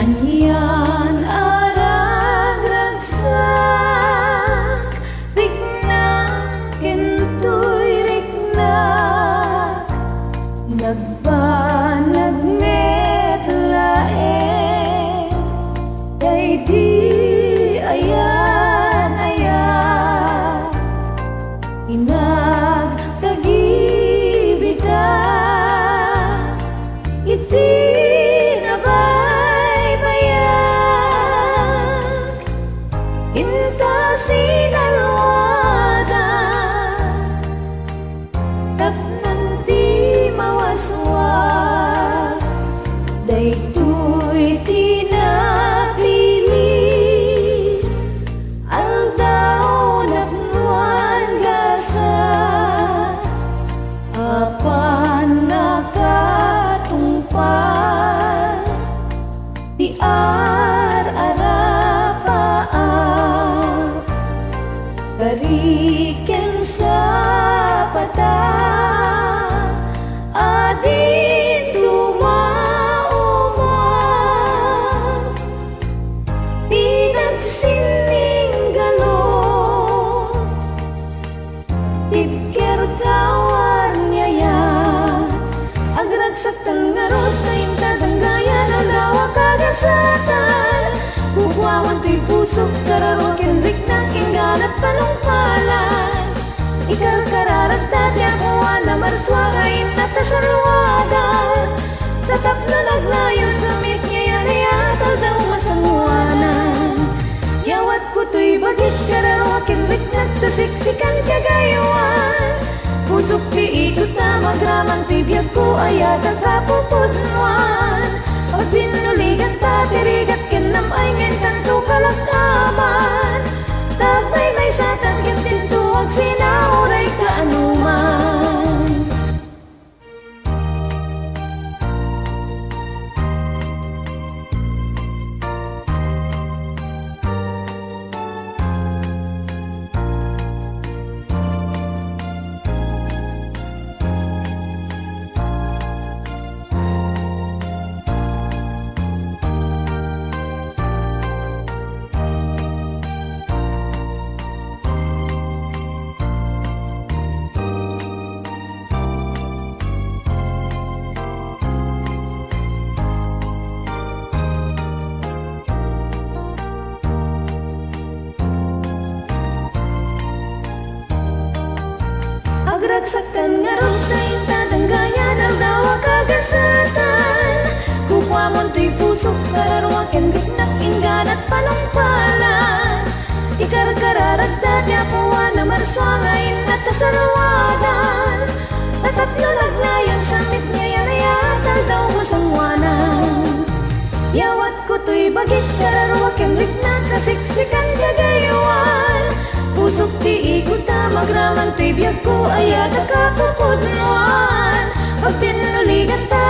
Anyan arag ragsak, riknak kintoy riknak, nagbanag met laeng, kay di ayan ayan, inag tagibita, iti inta sinalwada, tapnan di mawaswas, daytoy tinapili, aldaw napnuan gasa, apan nakatungpan, di bariken sa pata, adin tumauma, di nagsining galot, tipker kawan yaya, agragsak tangarot na intadanggayan, alawa kagasatan, kukuawan to'y pusok, kararokin riknak, inggan at panungpalan, ikarkararagtad yakuan na marswagain na tasalwadan, tatap na naglayo sa mit niya yan ay atal daw masanguanan, yawat ko to'y bagit, kararokin riknak, tasiksikan kagayawan, pusok di ikot na magraman, to'y biyag ko ay atal kapupudnuan, pag pinuligan ta, tirigat kinam ay ngentan to kalakaman, tapay may satan kintin tuwag sinauray ka anuman. Agragsakan ngarot na intadanggayan, aldawa kagasatan, kukwamon to'y pusok, kararwakin riknak, inggan at panungpalan, ikarkararagtad yapuan na marswangain at tasalwadan, tatap na naglayan sa mit niya yan ay atal daw masangwanan, yawat ko to'y bagit, kararwakin riknak, kasiksikan jagayawan, pusok di ikot na magraman, to'y biyag ko ay ada kapupudnuan, pag pinuligan ta,